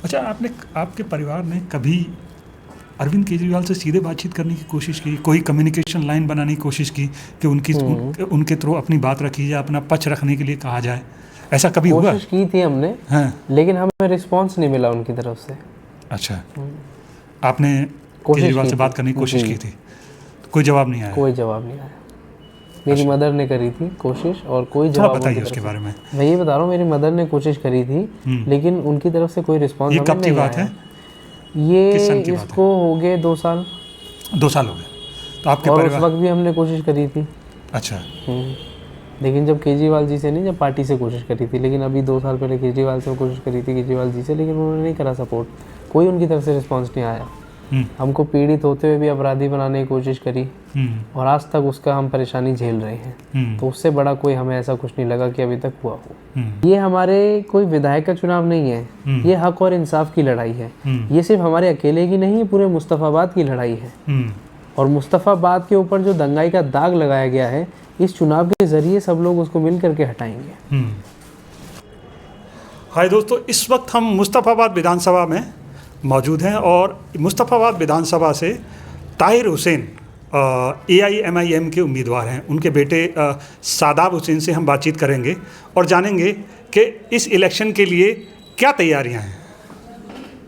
अच्छा, आपके परिवार ने कभी अरविंद केजरीवाल से सीधे बातचीत करने की कोशिश की, कोई कम्युनिकेशन लाइन बनाने की कोशिश की कि उनके थ्रू अपनी बात रखी जाए, अपना पक्ष रखने के लिए कहा जाए, ऐसा कभी हुआ? कोशिश की थी हमने, हाँ। लेकिन हमें रिस्पांस नहीं मिला उनकी तरफ से। अच्छा, आपने कोशिश केजरीवाल की से थी। बात करने की कोशिश जी। की थी, तो कोई जवाब नहीं आया? कोई जवाब नहीं आया। मेरी मदर ने करी थी कोशिश और कोई थोड़ा जवाब बताइए उनकी उसके तरफ बारे में। से। मैं ये बता रहा हूँ, मेरी मदर ने कोशिश करी थी, लेकिन उनकी तरफ से कोई रिस्पांस ये हमें कब की नहीं बात आया। है? ये किस सन की बात इसको हो गए 2 साल। 2 साल हो गए। तो आपके और उस परिवार? वक्त भी हमने कोशिश करी थी। अच्छा। लेकिन जब केजरीवाल जी से नहीं, जब पार्टी से कोशिश करी थी। लेकिन अभी 2 साल पहले केजरीवाल से कोशिश करी थी, केजरीवाल जी से, लेकिन उन्होंने नहीं करा सपोर्ट। कोई उनकी तरफ से रिस्पांस नहीं आया। हमको पीड़ित होते हुए भी अपराधी बनाने की कोशिश करी, और आज तक उसका हम परेशानी झेल रहे हैं। तो उससे बड़ा कोई हमें ऐसा कुछ नहीं लगा कि अभी तक हुआ हो। ये हमारे कोई विधायक का चुनाव नहीं है, ये हक और इंसाफ की लड़ाई है। ये सिर्फ हमारे अकेले की नहीं, पूरे मुस्तफाबाद की लड़ाई है। और मुस्तफाबाद के ऊपर जो दंगाई का दाग लगाया गया है, इस चुनाव के जरिए सब लोग उसको मिल करके हटाएंगे। हाय दोस्तों, इस वक्त हम मुस्तफाबाद विधानसभा में मौजूद हैं और मुस्तफाबाद विधानसभा से ताहिर हुसैन AIMIM के उम्मीदवार हैं। उनके बेटे शादाब हुसैन से हम बातचीत करेंगे और जानेंगे कि इस इलेक्शन के लिए क्या तैयारियां हैं।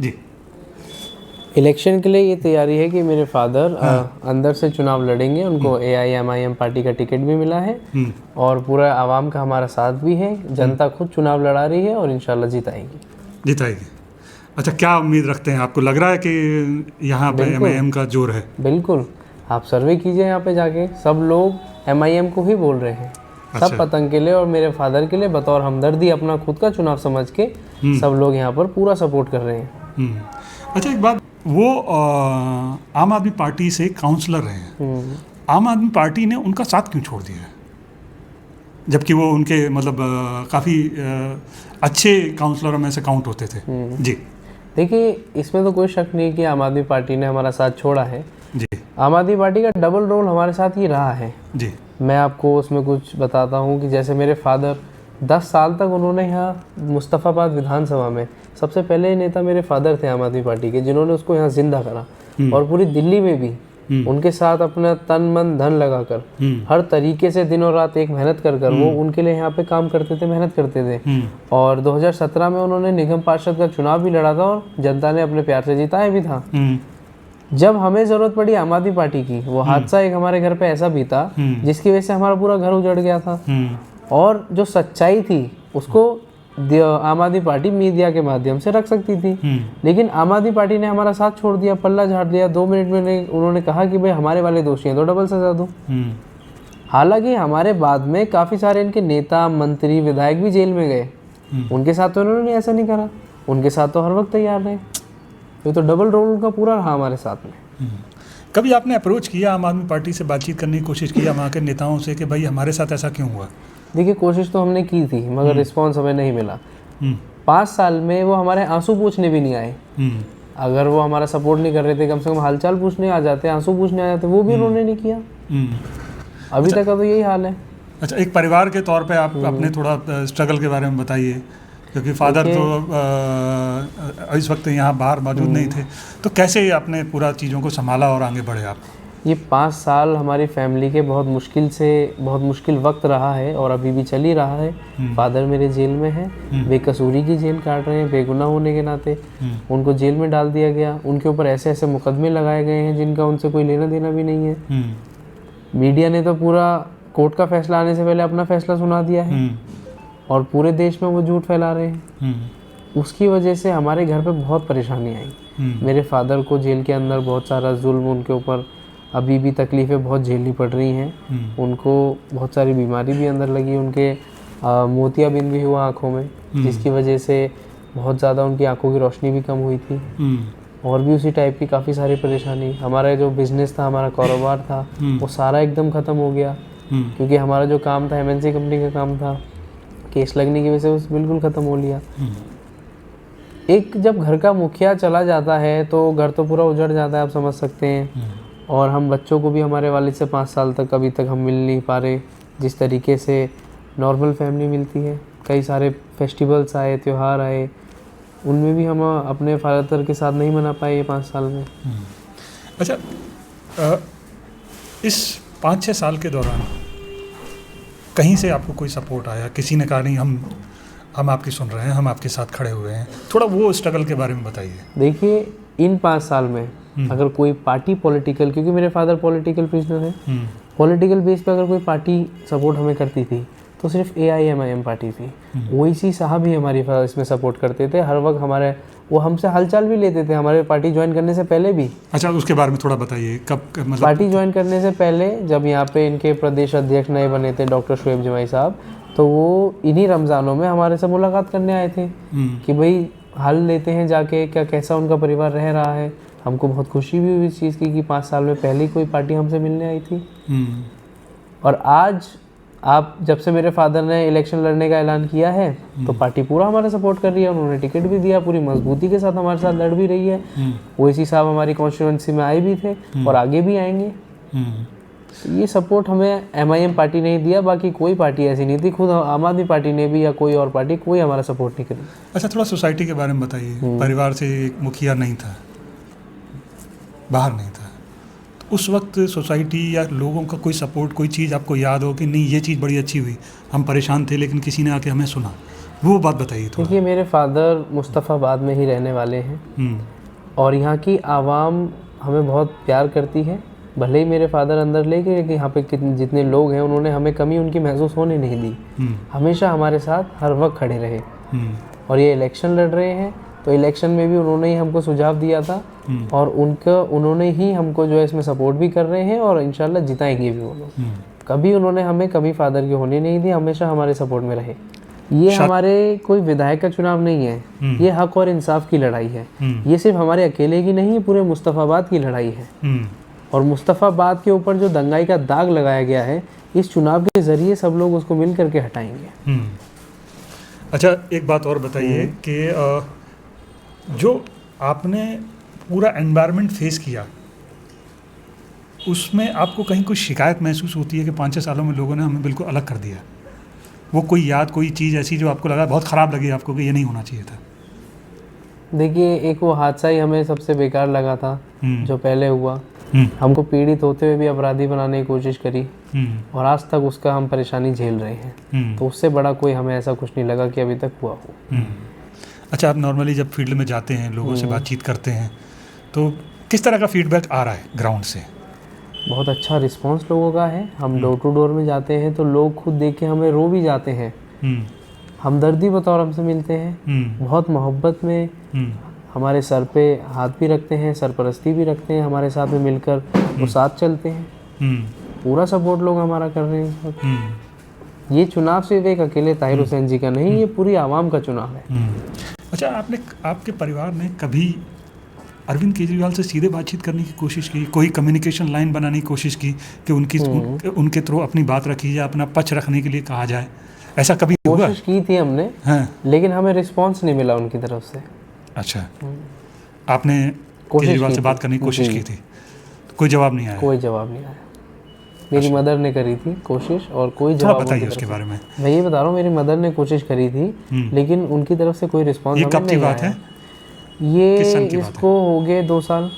जी, इलेक्शन के लिए ये तैयारी है कि मेरे फादर अंदर से चुनाव लड़ेंगे। उनको AIMIM पार्टी का टिकट भी मिला है और पूरा आवाम का हमारा साथ भी है। जनता खुद चुनाव लड़ा रही है और इंशाल्लाह जिताएगी। अच्छा, क्या उम्मीद रखते हैं? आपको लग रहा है कि यहाँ पे MIM का जोर है? बिल्कुल, आप सर्वे कीजिए यहाँ पे जाके, सब लोग MIM को ही बोल रहे हैं। अच्छा। सब पतंग के लिए और मेरे फादर के लिए बतौर हमदर्दी, अपना खुद का चुनाव समझ के सब लोग यहाँ पर पूरा सपोर्ट कर रहे हैं। अच्छा, एक बात, वो आम आदमी पार्टी से काउंसलर रहे हैं। आम आदमी पार्टी ने उनका साथ क्यों छोड़ दिया है, जबकि वो उनके मतलब काफ़ी अच्छे काउंसलरों में से काउंट होते थे? जी, देखिए, इसमें तो कोई शक नहीं कि आम आदमी पार्टी ने हमारा साथ छोड़ा है। जी, आम आदमी पार्टी का डबल रोल हमारे साथ ही रहा है। जी, मैं आपको उसमें कुछ बताता हूँ कि जैसे मेरे फादर 10 साल तक उन्होंने यहाँ मुस्तफाबाद विधानसभा में, सबसे पहले नेता मेरे फादर थे आम आदमी पार्टी के, जिन्होंने उसको यहाँ जिंदा करा। और पूरी दिल्ली में भी उनके साथ अपना तन मन धन लगाकर हर तरीके से दिन और रात एक मेहनत कर वो उनके लिए यहाँ पे काम करते थे, मेहनत करते थे। और 2017 में उन्होंने निगम पार्षद का चुनाव भी लड़ा था और जनता ने अपने प्यार से जिताया भी था। जब हमें जरूरत पड़ी आम आदमी पार्टी की, वो हादसा एक हमारे घर पे ऐसा बीता जिसकी वजह से हमारा पूरा घर उजड़ गया था। और जो सच्चाई थी उसको आम आदमी पार्टी मीडिया के माध्यम से रख सकती थी, लेकिन आम आदमी पार्टी ने हमारा साथ छोड़ दिया, पल्ला झाड़ दिया। 2 मिनट में उन्होंने कहा कि भाई हमारे वाले दोषी हैं तो डबल सजा दो। हालांकि हमारे बाद में काफ़ी सारे इनके नेता, मंत्री, विधायक भी जेल में गए, उनके साथ तो उन्होंने ऐसा नहीं करा। उनके साथ तो हर वक्त तैयार रहे। ये तो डबल रोल उनका पूरा रहा हमारे साथ में। कभी आपने अप्रोच किया आम आदमी पार्टी से, बातचीत करने की कोशिश की वहाँ के नेताओं से कि भाई हमारे साथ ऐसा क्यों हुआ? देखिए, कोशिश तो हमने की थी मगर रिस्पांस हमें नहीं मिला। 5 साल में वो हमारे आंसू पूछने भी नहीं आए। अगर वो हमारा सपोर्ट नहीं कर रहे थे, कम से कम हालचाल पूछने आ जाते, आंसू पूछने आ जाते, वो भी उन्होंने नहीं किया। अभी तक का तो यही हाल है। अच्छा, एक परिवार के तौर पे आप अपने थोड़ा स्ट्रगल के बारे में बताइए, क्योंकि फादर तो इस वक्त यहाँ बाहर मौजूद नहीं थे, तो कैसे आपने पूरा चीज़ों को संभाला और आगे बढ़े आप? ये 5 साल हमारी फैमिली के बहुत मुश्किल वक्त रहा है और अभी भी चल ही रहा है। फादर मेरे जेल में हैं, बेकसूरी की जेल काट रहे हैं, बेगुनाह होने के नाते उनको जेल में डाल दिया गया। उनके ऊपर ऐसे ऐसे मुकदमे लगाए गए हैं जिनका उनसे कोई लेना देना भी नहीं है। मीडिया ने तो पूरा कोर्ट का फैसला आने से पहले अपना फैसला सुना दिया है और पूरे देश में वो झूठ फैला रहे हैं। उसकी वजह से हमारे घर पे बहुत परेशानी आई। मेरे फादर को जेल के अंदर बहुत सारा जुल्म, उनके ऊपर अभी भी तकलीफ़ें बहुत झेलनी पड़ रही हैं। उनको बहुत सारी बीमारी भी अंदर लगी, उनके मोतियाबिंद भी हुआ आँखों में, जिसकी वजह से बहुत ज़्यादा उनकी आंखों की रोशनी भी कम हुई थी। और भी उसी टाइप की काफ़ी सारी परेशानी। हमारा जो बिज़नेस था, हमारा कारोबार था, वो सारा एकदम ख़त्म हो गया, क्योंकि हमारा जो काम था MNC कंपनी का काम था, केस लगने की वजह से वो बिल्कुल ख़त्म हो लिया। एक जब घर का मुखिया चला जाता है तो घर तो पूरा उजड़ जाता है, आप समझ सकते हैं। और हम बच्चों को भी हमारे वालिद से 5 साल तक अभी तक हम मिल नहीं पा रहे जिस तरीके से नॉर्मल फैमिली मिलती है। कई सारे फेस्टिवल्स आए, त्यौहार आए, उनमें भी हम अपने फादर के साथ नहीं मना पाए ये 5 साल में। अच्छा, इस 5-6 साल के दौरान कहीं से आपको कोई सपोर्ट आया, किसी ने कहा नहीं हम आपकी सुन रहे हैं, हम आपके साथ खड़े हुए हैं, थोड़ा वो स्ट्रगल के बारे में बताइए। देखिए, इन 5 साल में अगर कोई पार्टी पॉलिटिकल, क्योंकि मेरे फादर पॉलिटिकल प्रिजनर है, पॉलिटिकल बेस पे अगर कोई पार्टी सपोर्ट हमें करती थी तो सिर्फ AIMIM पार्टी थी। ओवैसी साहब ही हमारी इसमें सपोर्ट करते थे हर वक्त। हमारे वो हमसे हालचाल भी लेते थे हमारे पार्टी ज्वाइन करने से पहले भी। अच्छा, उसके बारे में थोड़ा बताइए, कब मतलब पार्टी ज्वाइन करने से पहले जब यहाँ पे इनके प्रदेश अध्यक्ष नए बने थे डॉक्टर शुएब जमाई साहब, तो वो इन्हीं रमज़ानों में हमारे से मुलाकात करने आए थे कि भाई हाल लेते हैं जाके, क्या कैसा उनका परिवार रह रहा है। हमको बहुत खुशी भी हुई इस चीज़ की कि 5 साल में पहली कोई पार्टी हमसे मिलने आई थी। और आज आप जब से मेरे फादर ने इलेक्शन लड़ने का ऐलान किया है तो पार्टी पूरा हमारा सपोर्ट कर रही है। उन्होंने टिकट भी दिया, पूरी मजबूती के साथ हमारे साथ लड़ भी रही है। ओवैसी साहब हमारी कॉन्स्टिट्यूंसी में आए भी थे और आगे भी आएंगे। तो ये सपोर्ट हमें MIM पार्टी नहीं दिया, बाकी कोई पार्टी ऐसी नहीं थी, खुद आम आदमी पार्टी ने भी या कोई और पार्टी, कोई हमारा सपोर्ट नहीं करी। अच्छा, थोड़ा सोसाइटी के बारे में बताइए। परिवार से एक मुखिया नहीं था, बाहर नहीं था, तो उस वक्त सोसाइटी या लोगों का कोई सपोर्ट, कोई चीज़ आपको याद हो कि नहीं ये चीज़ बड़ी अच्छी हुई, हम परेशान थे लेकिन किसी ने आके हमें सुना, वो बात बताइए थोड़ा। देखिए, मेरे फादर मुस्तफ़ाबाद में ही रहने वाले हैं और यहाँ की आवाम हमें बहुत प्यार करती है। भले ही मेरे फादर अंदर ले गए, लेकिन यहाँ पे जितने लोग हैं उन्होंने हमें कमी उनकी महसूस होने नहीं दी। हमेशा हमारे साथ हर वक्त खड़े रहे। और ये इलेक्शन लड़ रहे हैं तो इलेक्शन में भी उन्होंने ही हमको सुझाव दिया था और उन्होंने ही हमको जो है इसमें सपोर्ट भी कर रहे हैं और इंशाल्लाह जिताएंगे भी वो लोग। कभी उन्होंने हमें कभी फादर की होने नहीं दी, हमेशा हमारे सपोर्ट में रहे। ये हमारे कोई विधायक का चुनाव नहीं है, ये हक और इंसाफ की लड़ाई है। ये सिर्फ हमारे अकेले की नहीं है, पूरे मुस्तफ़ाबाद की लड़ाई है। और मुस्तफ़ाबाद के ऊपर जो दंगाई का दाग लगाया गया है, इस चुनाव के ज़रिए सब लोग उसको मिल करके हटाएंगे। अच्छा, एक बात और बताइए कि जो आपने पूरा एनवायरनमेंट फेस किया, उसमें आपको कहीं कोई शिकायत महसूस होती है कि 5-6 सालों में लोगों ने हमें बिल्कुल अलग कर दिया? वो कोई याद, कोई चीज़ ऐसी जो आपको लगा बहुत ख़राब लगी आपको कि ये नहीं होना चाहिए था? देखिए, एक वो हादसा ही हमें सबसे बेकार लगा था जो पहले हुआ। हमको पीड़ित होते हुए भी अपराधी बनाने की कोशिश करी और आज तक उसका हम परेशानी झेल रहे हैं। तो उससे बड़ा कोई हमें ऐसा कुछ नहीं लगा कि अभी तक हुआ हो। अच्छा, आप नॉर्मली जब फील्ड में जाते हैं, लोगों से बातचीत करते हैं, तो किस तरह का फीडबैक आ रहा है ग्राउंड से? बहुत अच्छा रिस्पांस लोगों का है। हम डोर टू डोर में जाते हैं तो लोग खुद देख के हमें रो भी जाते हैं, हमदर्दी बतौर हमसे मिलते हैं, बहुत मोहब्बत में हमारे सर पे हाथ भी रखते हैं, सरपरस्ती भी रखते हैं, हमारे साथ में मिलकर वो साथ चलते हैं। पूरा सपोर्ट लोग हमारा कर रहे हैं। ये चुनाव सिर्फ एक अकेले ताहिर हुसैन जी का नहीं, ये पूरी आवाम का चुनाव है। अच्छा, आपके परिवार ने कभी अरविंद केजरीवाल से सीधे बातचीत करने की कोशिश की, कोई कम्युनिकेशन लाइन बनाने की कोशिश की कि उनके थ्रू अपनी बात रखी जाए, अपना पक्ष रखने के लिए कहा जाए? ऐसा कभी हुआ? कोशिश की थी हमने, लेकिन हमें रिस्पांस नहीं मिला उनकी तरफ से। अच्छा, आपने केजरीवाल से बात करने की कोशिश की थी, कोई जवाब नहीं आया? कोई जवाब नहीं आया। मेरी मदर ने करी थी कोशिश और कोई जवाब। बताइए उसके बारे में। मैं ये बता रहा हूँ, मेरी मदर ने कोशिश करी थी लेकिन उनकी तरफ से कोई रिस्पांस नहीं आया। ये कब की बात है? ये इसको हो गए 2 साल।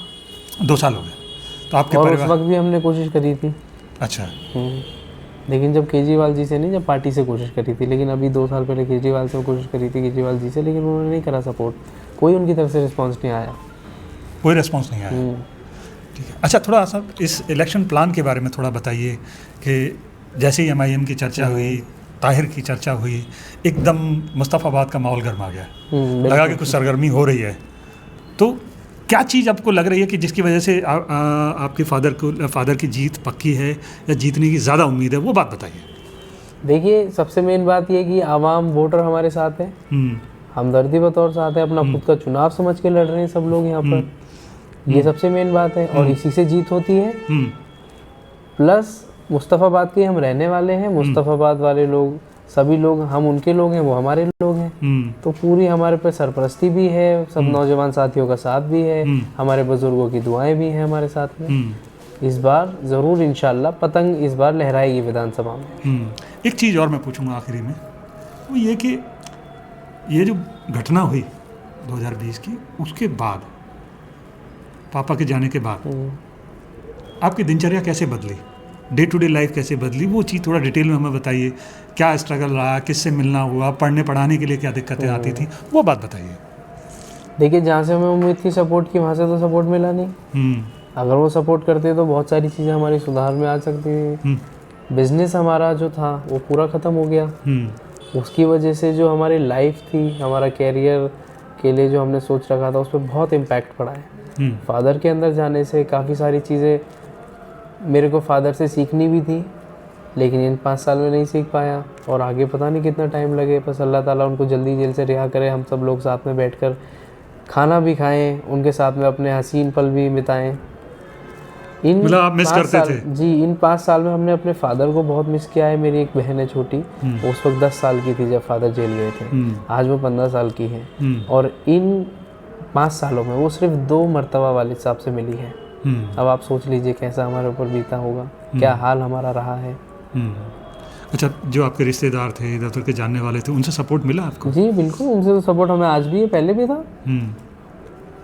2 साल हो गए। तो आपके और उस वक्त भी हमने कोशिश करी थी। अच्छा। लेकिन जब केजरीवाल जी से नहीं, जब पार्टी से कोशिश करी थी। लेकिन अभी 2 साल पहले केजरीवाल से कोशिश करी थी, केजरीवाल जी से, लेकिन उन्होंने नहीं करा सपोर्ट। कोई उनकी तरफ से रिस्पांस नहीं आया। कोई रिस्पांस नहीं आया। ठीक है। अच्छा, थोड़ा सा इस इलेक्शन प्लान के बारे में थोड़ा बताइए कि जैसे ही MIM की चर्चा हुई, ताहिर की चर्चा हुई, एकदम मुस्तफ़ाबाद का माहौल गर्मा गया, लगा कि कुछ सरगर्मी हो रही है। तो क्या चीज़ आपको लग रही है कि जिसकी वजह से आपके फादर की जीत पक्की है या जीतने की ज़्यादा उम्मीद है, वो बात बताइए। देखिए, सबसे मेन बात ये कि आवाम वोटर हमारे साथ है, हमदर्दी बतौर साथ है, अपना खुद का चुनाव समझ के लड़ रहे हैं सब लोग यहाँ पर। ये सबसे मेन बात है और इसी से जीत होती है। प्लस मुस्तफ़ाबाद के हम रहने वाले हैं, मुस्तफ़ाबाद वाले लोग, सभी लोग हम उनके लोग हैं, वो हमारे लोग हैं। तो पूरी हमारे पे सरपरस्ती भी है, सब नौजवान साथियों का साथ भी है, हमारे बुजुर्गों की दुआएं भी हैं हमारे साथ में। इस बार ज़रूर इंशाल्लाह पतंग इस बार लहराएगी विधानसभा में। एक चीज़ और मैं पूछूंगा आखिरी में, वो ये कि ये जो घटना हुई 2020 की, उसके बाद पापा के जाने के बाद आपकी दिनचर्या कैसे बदली, डे टू डे लाइफ कैसे बदली, वो चीज़ थोड़ा डिटेल में हमें बताइए। क्या स्ट्रगल रहा, किससे मिलना हुआ, पढ़ने पढ़ाने के लिए क्या दिक्कतें आती थी, वो बात बताइए। देखिए, जहाँ से हमें उम्मीद थी सपोर्ट की, वहाँ से तो सपोर्ट मिला नहीं। अगर वो सपोर्ट करते तो बहुत सारी चीज़ें हमारी सुधार में आ सकती थी। बिजनेस हमारा जो था वो पूरा ख़त्म हो गया। उसकी वजह से जो हमारी लाइफ थी, हमारा कैरियर के लिए जो हमने सोच रखा था, उस पर बहुत इम्पैक्ट पड़ा है। फादर के अंदर जाने से काफ़ी सारी चीज़ें मेरे को फादर से सीखनी भी थी, लेकिन इन 5 साल में नहीं सीख पाया, और आगे पता नहीं कितना टाइम लगे। बस अल्लाह ताला उनको जल्दी जेल से रिहा करे, हम सब लोग साथ में बैठकर खाना भी खाएं, उनके साथ में अपने हसीन पल भी बिताएं। इन मतलब आप मिस करते थे? जी, इन 5 साल में हमने अपने फादर को बहुत मिस किया है। मेरी एक बहन है छोटी, वो उस वक्त 10 साल की थी जब फादर जेल गए थे। आज वो 15 साल की है, और इन 5 सालों में वो सिर्फ 2 मरतबा वालिद साहब से मिली है। अब आप सोच लीजिए कैसा हमारे ऊपर बीता होगा, क्या हाल हमारा रहा है। अच्छा, जो आपके रिश्तेदार थे, इधर उधर के जानने वाले थे, उनसे सपोर्ट मिला आपको? जी बिल्कुल, उनसे तो सपोर्ट हमें आज भी है, पहले भी था।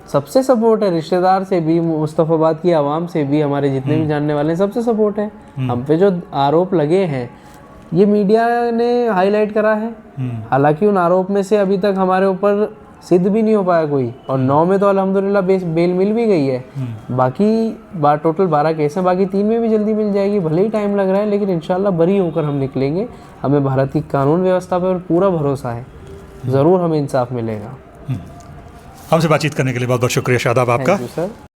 सबसे सपोर्ट है, रिश्तेदार से भी, मुस्तफ़ाबाद की आवाम से भी, हमारे जितने भी जानने वाले हैं सबसे सपोर्ट है। हम पे जो आरोप लगे हैं ये मीडिया ने हाईलाइट करा है, हालांकि उन आरोप में से अभी तक हमारे ऊपर सिद्ध भी नहीं हो पाया कोई, और 9 में तो अल्हम्दुलिल्लाह बेल मिल भी गई है। बाकी टोटल 12 केस हैं, बाकी 3 में भी जल्दी मिल जाएगी, भले ही टाइम लग रहा है, लेकिन इंशाल्लाह बरी होकर हम निकलेंगे। हमें भारत की कानून व्यवस्था पर पूरा भरोसा है, ज़रूर हमें इंसाफ मिलेगा। हमसे बातचीत करने के लिए बहुत बहुत शुक्रिया शादाब आपका। Thank you sir.